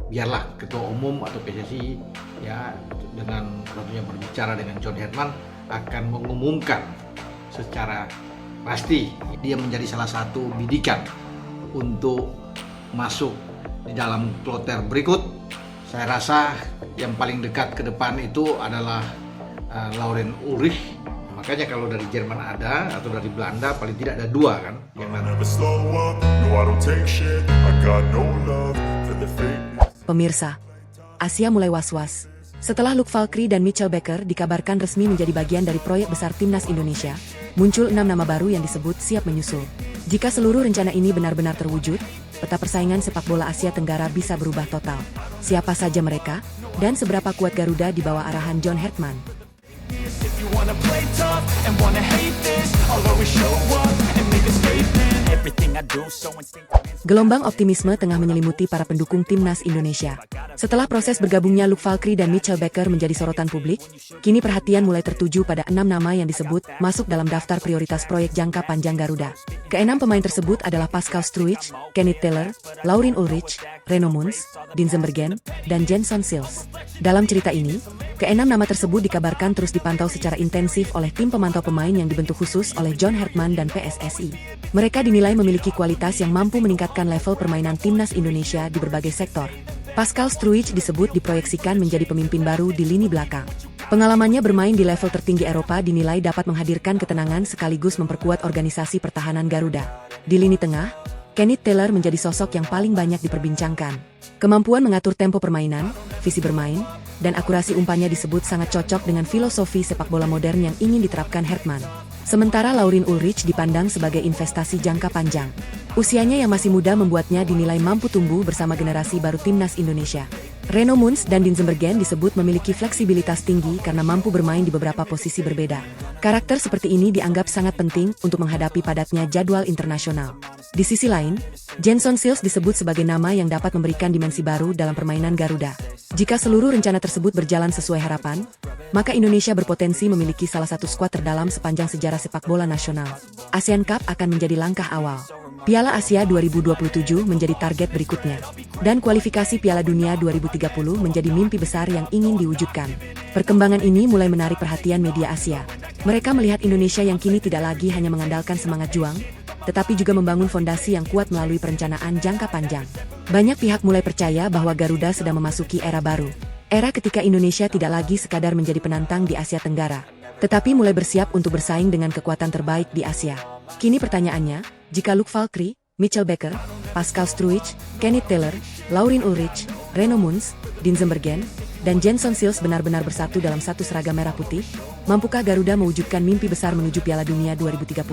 biarlah Ketua Umum atau PSSI ya dengan tentunya berbicara dengan John Herman akan mengumumkan secara pasti dia menjadi salah satu bidikan untuk masuk di dalam kloter berikut. Saya rasa yang paling dekat ke depan itu adalah Lauren Ulrich. Makanya kalau dari Jerman ada atau dari Belanda paling tidak ada dua kan yang Pemirsa, Asia mulai was-was. Setelah Luke Valkyrie dan Mitchell Baker dikabarkan resmi menjadi bagian dari proyek besar Timnas Indonesia, muncul 6 nama baru yang disebut siap menyusul. Jika seluruh rencana ini benar-benar terwujud, peta persaingan sepak bola Asia Tenggara bisa berubah total. Siapa saja mereka, dan seberapa kuat Garuda di bawah arahan John Herman? Gelombang optimisme tengah menyelimuti para pendukung Timnas Indonesia. Setelah proses bergabungnya Luke Valkyrie dan Mitchell Baker menjadi sorotan publik, kini perhatian mulai tertuju pada 6 nama yang disebut masuk dalam daftar prioritas proyek jangka panjang Garuda. Keenam pemain tersebut adalah Pascal Struijk, Kenneth Taylor, Lauren Ulrich, Reno Muns, Dean Zimmergen, dan Jenson Sils. Dalam cerita ini, keenam nama tersebut dikabarkan terus dipantau secara intensif oleh tim pemantau pemain yang dibentuk khusus oleh John Herman dan PSSI. Mereka dinilai memiliki kualitas yang mampu meningkatkan level permainan Timnas Indonesia di berbagai sektor. Pascal Struijk disebut diproyeksikan menjadi pemimpin baru di lini belakang. Pengalamannya bermain di level tertinggi Eropa dinilai dapat menghadirkan ketenangan sekaligus memperkuat organisasi pertahanan Garuda. Di lini tengah, Kenneth Taylor menjadi sosok yang paling banyak diperbincangkan. Kemampuan mengatur tempo permainan, visi bermain, dan akurasi umpannya disebut sangat cocok dengan filosofi sepak bola modern yang ingin diterapkan Herman. Sementara Lauren Ulrich dipandang sebagai investasi jangka panjang. Usianya yang masih muda membuatnya dinilai mampu tumbuh bersama generasi baru Timnas Indonesia. Reno Muns dan Dean Zimmergen disebut memiliki fleksibilitas tinggi karena mampu bermain di beberapa posisi berbeda. Karakter seperti ini dianggap sangat penting untuk menghadapi padatnya jadwal internasional. Di sisi lain, Jenson Sils disebut sebagai nama yang dapat memberikan dimensi baru dalam permainan Garuda. Jika seluruh rencana tersebut berjalan sesuai harapan, maka Indonesia berpotensi memiliki salah satu skuad terdalam sepanjang sejarah sepak bola nasional. ASEAN Cup akan menjadi langkah awal. Piala Asia 2027 menjadi target berikutnya. Dan kualifikasi Piala Dunia 2030 menjadi mimpi besar yang ingin diwujudkan. Perkembangan ini mulai menarik perhatian media Asia. Mereka melihat Indonesia yang kini tidak lagi hanya mengandalkan semangat juang, tetapi juga membangun fondasi yang kuat melalui perencanaan jangka panjang. Banyak pihak mulai percaya bahwa Garuda sedang memasuki era baru. Era ketika Indonesia tidak lagi sekadar menjadi penantang di Asia Tenggara, tetapi mulai bersiap untuk bersaing dengan kekuatan terbaik di Asia. Kini pertanyaannya, jika Luke Valkyrie, Mitchell Baker, Pascal Struijk, Kenneth Taylor, Lauren Ulrich, Reno Muns, Dean Zimmergen, dan Jenson Sils benar-benar bersatu dalam satu seragam merah putih, mampukah Garuda mewujudkan mimpi besar menuju Piala Dunia 2030?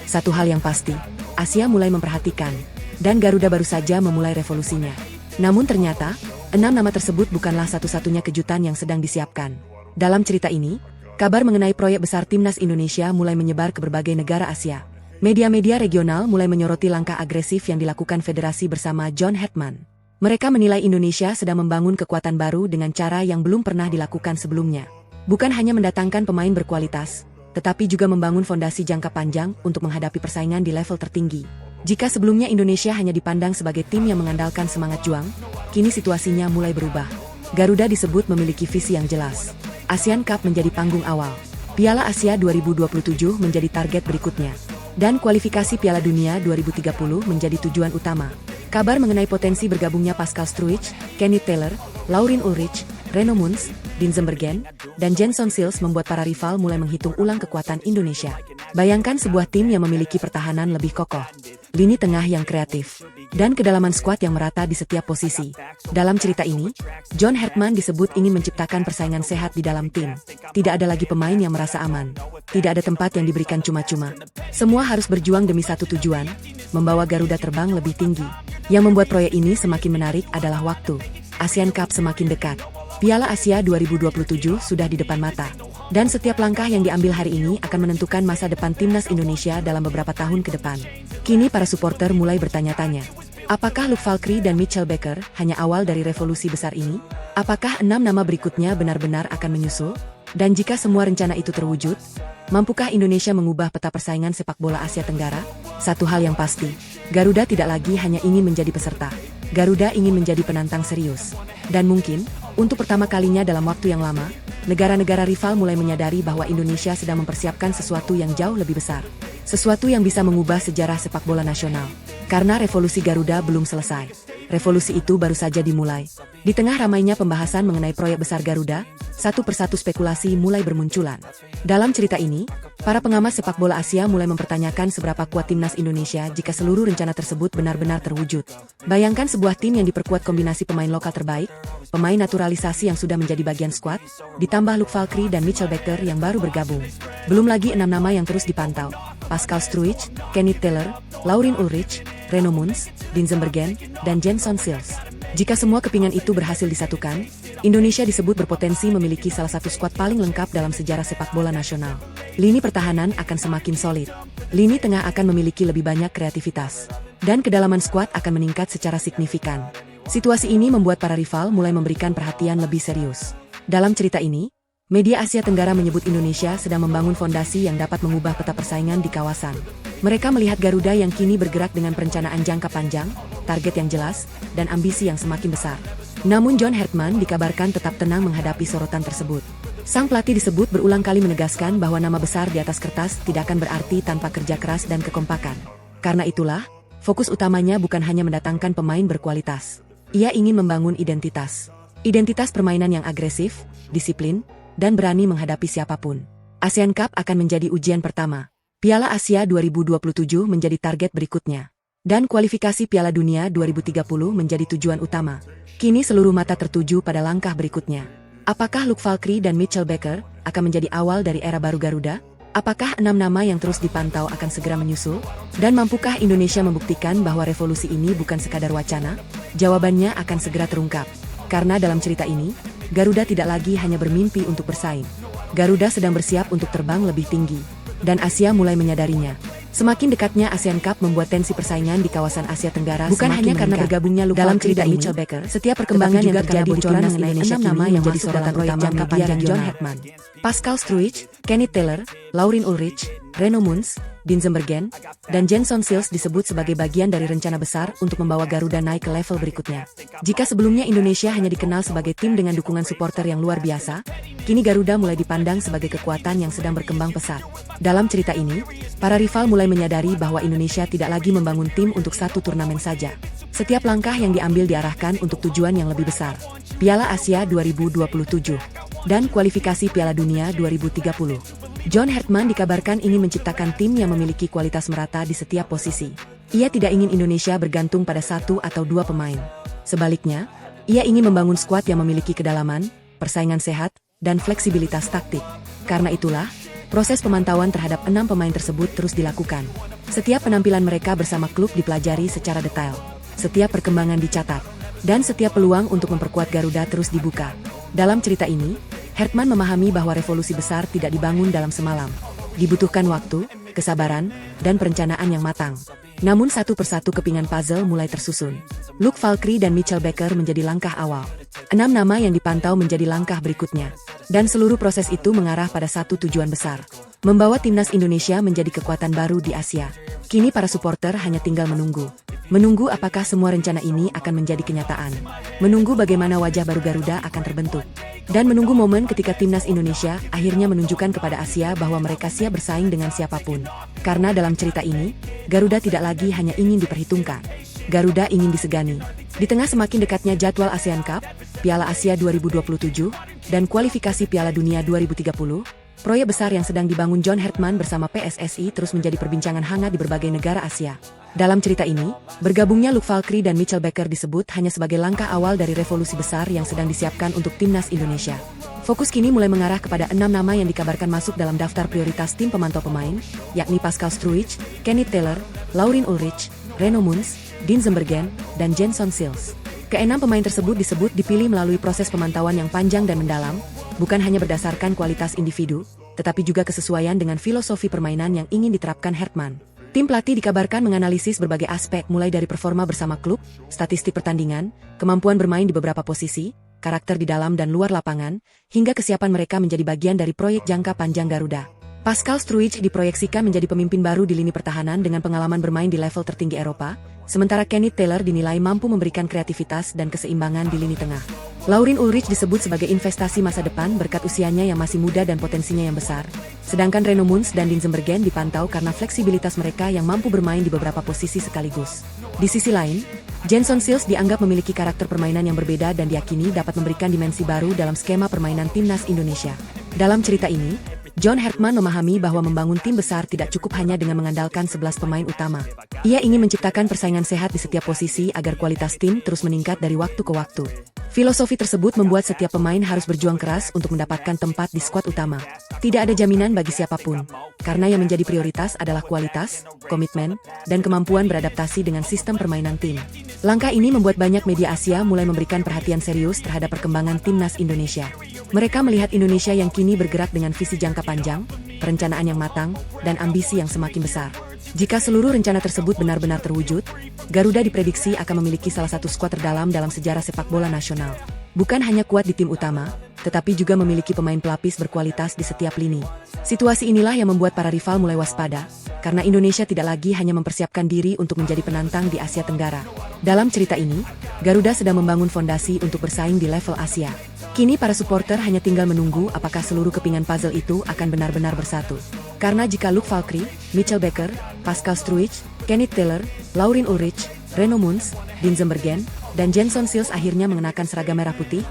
Satu hal yang pasti, Asia mulai memperhatikan, dan Garuda baru saja memulai revolusinya. Namun ternyata, 6 nama tersebut bukanlah satu-satunya kejutan yang sedang disiapkan. Dalam cerita ini, kabar mengenai proyek besar Timnas Indonesia mulai menyebar ke berbagai negara Asia. Media-media regional mulai menyoroti langkah agresif yang dilakukan federasi bersama John Herman. Mereka menilai Indonesia sedang membangun kekuatan baru dengan cara yang belum pernah dilakukan sebelumnya. Bukan hanya mendatangkan pemain berkualitas, tetapi juga membangun fondasi jangka panjang untuk menghadapi persaingan di level tertinggi. Jika sebelumnya Indonesia hanya dipandang sebagai tim yang mengandalkan semangat juang, kini situasinya mulai berubah. Garuda disebut memiliki visi yang jelas. ASEAN Cup menjadi panggung awal. Piala Asia 2027 menjadi target berikutnya. Dan kualifikasi Piala Dunia 2030 menjadi tujuan utama. Kabar mengenai potensi bergabungnya Pascal Struijk, Kenneth Taylor, Lauren Ulrich, Reno Muns, Dean Zimmergen, dan Jenson Sils membuat para rival mulai menghitung ulang kekuatan Indonesia. Bayangkan sebuah tim yang memiliki pertahanan lebih kokoh, lini tengah yang kreatif, dan kedalaman skuad yang merata di setiap posisi. Dalam cerita ini, John Herman disebut ingin menciptakan persaingan sehat di dalam tim. Tidak ada lagi pemain yang merasa aman. Tidak ada tempat yang diberikan cuma-cuma. Semua harus berjuang demi satu tujuan, membawa Garuda terbang lebih tinggi. Yang membuat proyek ini semakin menarik adalah waktu. ASEAN Cup semakin dekat. Piala Asia 2027 sudah di depan mata. Dan setiap langkah yang diambil hari ini akan menentukan masa depan Timnas Indonesia dalam beberapa tahun ke depan. Kini para supporter mulai bertanya-tanya, apakah Luke Valkyrie dan Mitchell Baker hanya awal dari revolusi besar ini? Apakah 6 nama berikutnya benar-benar akan menyusul? Dan jika semua rencana itu terwujud, mampukah Indonesia mengubah peta persaingan sepak bola Asia Tenggara? Satu hal yang pasti, Garuda tidak lagi hanya ingin menjadi peserta, Garuda ingin menjadi penantang serius. Dan mungkin, untuk pertama kalinya dalam waktu yang lama, negara-negara rival mulai menyadari bahwa Indonesia sedang mempersiapkan sesuatu yang jauh lebih besar. Sesuatu yang bisa mengubah sejarah sepak bola nasional. Karena revolusi Garuda belum selesai. Revolusi itu baru saja dimulai. Di tengah ramainya pembahasan mengenai proyek besar Garuda, satu persatu spekulasi mulai bermunculan. Dalam cerita ini, para pengamat sepak bola Asia mulai mempertanyakan seberapa kuat timnas Indonesia jika seluruh rencana tersebut benar-benar terwujud. Bayangkan sebuah tim yang diperkuat kombinasi pemain lokal terbaik, pemain naturalisasi yang sudah menjadi bagian skuad, ditambah Luke Falkry dan Mitchell Baker yang baru bergabung. Belum lagi 6 nama yang terus dipantau. Pascal Struijk, Kenneth Taylor, Laurin Ulrich, Reno Muns, Dean Zimmergen, dan Jenson Seals. Jika semua kepingan itu berhasil disatukan, Indonesia disebut berpotensi memiliki salah satu skuad paling lengkap dalam sejarah sepak bola nasional. Lini pertahanan akan semakin solid. Lini tengah akan memiliki lebih banyak kreativitas. Dan kedalaman skuad akan meningkat secara signifikan. Situasi ini membuat para rival mulai memberikan perhatian lebih serius. Dalam cerita ini, media Asia Tenggara menyebut Indonesia sedang membangun fondasi yang dapat mengubah peta persaingan di kawasan. Mereka melihat Garuda yang kini bergerak dengan perencanaan jangka panjang, target yang jelas, dan ambisi yang semakin besar. Namun John Herdman dikabarkan tetap tenang menghadapi sorotan tersebut. Sang pelatih disebut berulang kali menegaskan bahwa nama besar di atas kertas tidak akan berarti tanpa kerja keras dan kekompakan. Karena itulah, fokus utamanya bukan hanya mendatangkan pemain berkualitas. Ia ingin membangun identitas. Identitas permainan yang agresif, disiplin, dan berani menghadapi siapapun. ASEAN Cup akan menjadi ujian pertama. Piala Asia 2027 menjadi target berikutnya. Dan kualifikasi Piala Dunia 2030 menjadi tujuan utama. Kini seluruh mata tertuju pada langkah berikutnya. Apakah Luke Falkry dan Mitchell Baker akan menjadi awal dari era baru Garuda? Apakah 6 nama yang terus dipantau akan segera menyusul? Dan mampukah Indonesia membuktikan bahwa revolusi ini bukan sekadar wacana? Jawabannya akan segera terungkap. Karena dalam cerita ini, Garuda tidak lagi hanya bermimpi untuk bersaing. Garuda sedang bersiap untuk terbang lebih tinggi. Dan Asia mulai menyadarinya. Semakin dekatnya ASEAN Cup membuat tensi persaingan di kawasan Asia Tenggara bukan hanya karena bergabungnya Luke dalam cerita ini, Mitchell Baker, setiap perkembangan yang terjadi di timnas Indonesia 6 nama yang menjadi sorotan utama jangka panjang John Herdman. Pascal Struijk, Kenneth Taylor, Laurin Ulrich, Reno Muns, Dean Zimmergen, dan Jenson Seals disebut sebagai bagian dari rencana besar untuk membawa Garuda naik ke level berikutnya. Jika sebelumnya Indonesia hanya dikenal sebagai tim dengan dukungan supporter yang luar biasa, kini Garuda mulai dipandang sebagai kekuatan yang sedang berkembang pesat. Dalam cerita ini, para rival mulai menyadari bahwa Indonesia tidak lagi membangun tim untuk satu turnamen saja. Setiap langkah yang diambil diarahkan untuk tujuan yang lebih besar. Piala Asia 2027 dan kualifikasi Piala Dunia 2030. John Herdman dikabarkan ingin menciptakan tim yang memiliki kualitas merata di setiap posisi. Ia tidak ingin Indonesia bergantung pada 1 atau 2 pemain. Sebaliknya, ia ingin membangun skuad yang memiliki kedalaman, persaingan sehat, dan fleksibilitas taktik. Karena itulah, proses pemantauan terhadap 6 pemain tersebut terus dilakukan. Setiap penampilan mereka bersama klub dipelajari secara detail. Setiap perkembangan dicatat. Dan setiap peluang untuk memperkuat Garuda terus dibuka. Dalam cerita ini, Herdman memahami bahwa revolusi besar tidak dibangun dalam semalam. Dibutuhkan waktu, kesabaran, dan perencanaan yang matang. Namun satu persatu kepingan puzzle mulai tersusun. Luke Falkry dan Mitchell Baker menjadi langkah awal. 6 nama yang dipantau menjadi langkah berikutnya. Dan seluruh proses itu mengarah pada satu tujuan besar. Membawa timnas Indonesia menjadi kekuatan baru di Asia. Kini para supporter hanya tinggal menunggu. Menunggu apakah semua rencana ini akan menjadi kenyataan. Menunggu bagaimana wajah baru Garuda akan terbentuk. Dan menunggu momen ketika timnas Indonesia akhirnya menunjukkan kepada Asia bahwa mereka siap bersaing dengan siapapun. Karena dalam cerita ini, Garuda tidak lagi hanya ingin diperhitungkan. Garuda ingin disegani. Di tengah semakin dekatnya jadwal ASEAN Cup, Piala Asia 2027, dan kualifikasi Piala Dunia 2030, proyek besar yang sedang dibangun John Herdman bersama PSSI terus menjadi perbincangan hangat di berbagai negara Asia. Dalam cerita ini, bergabungnya Luke Falkry dan Mitchell Baker disebut hanya sebagai langkah awal dari revolusi besar yang sedang disiapkan untuk timnas Indonesia. Fokus kini mulai mengarah kepada 6 nama yang dikabarkan masuk dalam daftar prioritas tim pemantau pemain, yakni Pascal Struijk, Kenneth Taylor, Laurin Ulrich, Reno Muns, Dean Zimmergen, dan Jenson Seals. Ke-6 pemain tersebut disebut dipilih melalui proses pemantauan yang panjang dan mendalam, bukan hanya berdasarkan kualitas individu, tetapi juga kesesuaian dengan filosofi permainan yang ingin diterapkan Herdman. Tim pelatih dikabarkan menganalisis berbagai aspek mulai dari performa bersama klub, statistik pertandingan, kemampuan bermain di beberapa posisi, karakter di dalam dan luar lapangan, hingga kesiapan mereka menjadi bagian dari proyek jangka panjang Garuda. Pascal Struijk diproyeksikan menjadi pemimpin baru di lini pertahanan dengan pengalaman bermain di level tertinggi Eropa, sementara Kenneth Taylor dinilai mampu memberikan kreativitas dan keseimbangan di lini tengah. Laurin Ulrich disebut sebagai investasi masa depan berkat usianya yang masih muda dan potensinya yang besar, sedangkan Reno Mons dan Dinsenbergen dipantau karena fleksibilitas mereka yang mampu bermain di beberapa posisi sekaligus. Di sisi lain, Jenson Seals dianggap memiliki karakter permainan yang berbeda dan diyakini dapat memberikan dimensi baru dalam skema permainan timnas Indonesia. Dalam cerita ini, John Hertman memahami bahwa membangun tim besar tidak cukup hanya dengan mengandalkan 11 pemain utama. Ia ingin menciptakan persaingan sehat di setiap posisi agar kualitas tim terus meningkat dari waktu ke waktu. Filosofi tersebut membuat setiap pemain harus berjuang keras untuk mendapatkan tempat di skuad utama. Tidak ada jaminan bagi siapapun, karena yang menjadi prioritas adalah kualitas, komitmen, dan kemampuan beradaptasi dengan sistem permainan tim. Langkah ini membuat banyak media Asia mulai memberikan perhatian serius terhadap perkembangan timnas Indonesia. Mereka melihat Indonesia yang kini bergerak dengan visi jangka panjang, perencanaan yang matang, dan ambisi yang semakin besar. Jika seluruh rencana tersebut benar-benar terwujud, Garuda diprediksi akan memiliki salah satu skuad terdalam dalam sejarah sepak bola nasional. Bukan hanya kuat di tim utama, tetapi juga memiliki pemain pelapis berkualitas di setiap lini. Situasi inilah yang membuat para rival mulai waspada, karena Indonesia tidak lagi hanya mempersiapkan diri untuk menjadi penantang di Asia Tenggara. Dalam cerita ini, Garuda sedang membangun fondasi untuk bersaing di level Asia. Kini para supporter hanya tinggal menunggu apakah seluruh kepingan puzzle itu akan benar-benar bersatu. Karena jika Luke Valkyrie, Mitchell Baker, Pascal Struijk, Kenneth Taylor, Laurin Ulrich, Reno Mons, Dinsenbergen, dan Jenson Seals akhirnya mengenakan seragam merah putih,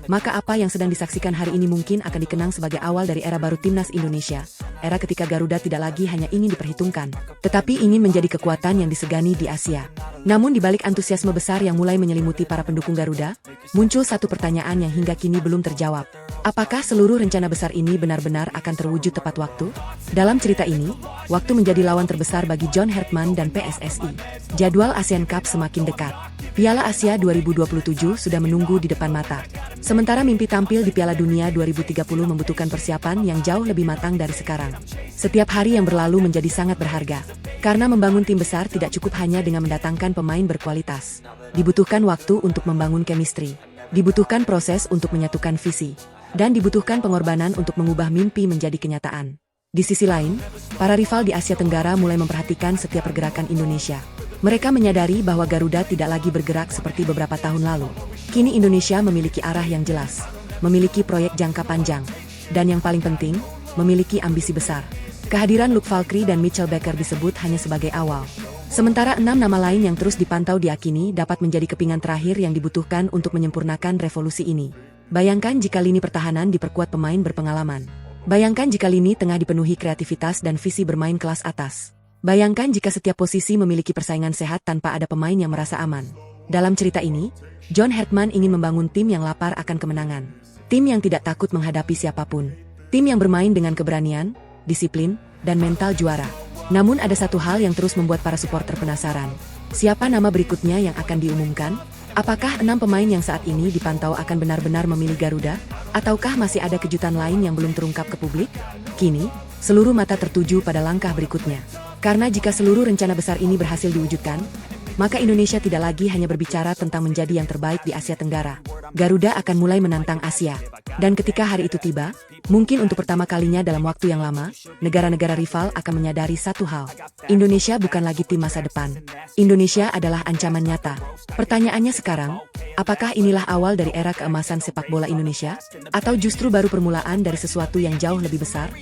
maka apa yang sedang disaksikan hari ini mungkin akan dikenang sebagai awal dari era baru timnas Indonesia. Era ketika Garuda tidak lagi hanya ingin diperhitungkan, tetapi ingin menjadi kekuatan yang disegani di Asia. Namun di balik antusiasme besar yang mulai menyelimuti para pendukung Garuda, muncul satu pertanyaan yang hingga kini belum terjawab. Apakah seluruh rencana besar ini benar-benar akan terwujud tepat waktu? Dalam cerita ini, waktu menjadi lawan terbesar bagi John Hertman dan PSSI. Jadwal Asian Cup semakin dekat. Piala Asia 2027 sudah menunggu di depan mata. Sementara mimpi tampil di Piala Dunia 2030 membutuhkan persiapan yang jauh lebih matang dari sekarang. Setiap hari yang berlalu menjadi sangat berharga. Karena membangun tim besar tidak cukup hanya dengan mendatangkan pemain berkualitas. Dibutuhkan waktu untuk membangun chemistry. Dibutuhkan proses untuk menyatukan visi. Dan dibutuhkan pengorbanan untuk mengubah mimpi menjadi kenyataan. Di sisi lain, para rival di Asia Tenggara mulai memperhatikan setiap pergerakan Indonesia. Mereka menyadari bahwa Garuda tidak lagi bergerak seperti beberapa tahun lalu. Kini Indonesia memiliki arah yang jelas, memiliki proyek jangka panjang, dan yang paling penting, memiliki ambisi besar. Kehadiran Luke Valkyrie dan Mitchell Baker disebut hanya sebagai awal. Sementara 6 nama lain yang terus dipantau diyakini dapat menjadi kepingan terakhir yang dibutuhkan untuk menyempurnakan revolusi ini. Bayangkan jika lini pertahanan diperkuat pemain berpengalaman. Bayangkan jika lini tengah dipenuhi kreativitas dan visi bermain kelas atas. Bayangkan jika setiap posisi memiliki persaingan sehat tanpa ada pemain yang merasa aman. Dalam cerita ini, John Hertman ingin membangun tim yang lapar akan kemenangan. Tim yang tidak takut menghadapi siapapun. Tim yang bermain dengan keberanian, disiplin, dan mental juara. Namun ada satu hal yang terus membuat para supporter penasaran. Siapa nama berikutnya yang akan diumumkan? Apakah 6 pemain yang saat ini dipantau akan benar-benar memilih Garuda? Ataukah masih ada kejutan lain yang belum terungkap ke publik? Kini, seluruh mata tertuju pada langkah berikutnya. Karena jika seluruh rencana besar ini berhasil diwujudkan, maka Indonesia tidak lagi hanya berbicara tentang menjadi yang terbaik di Asia Tenggara. Garuda akan mulai menantang Asia. Dan ketika hari itu tiba, mungkin untuk pertama kalinya dalam waktu yang lama, negara-negara rival akan menyadari satu hal. Indonesia bukan lagi tim masa depan. Indonesia adalah ancaman nyata. Pertanyaannya sekarang, apakah inilah awal dari era keemasan sepak bola Indonesia? Atau justru baru permulaan dari sesuatu yang jauh lebih besar?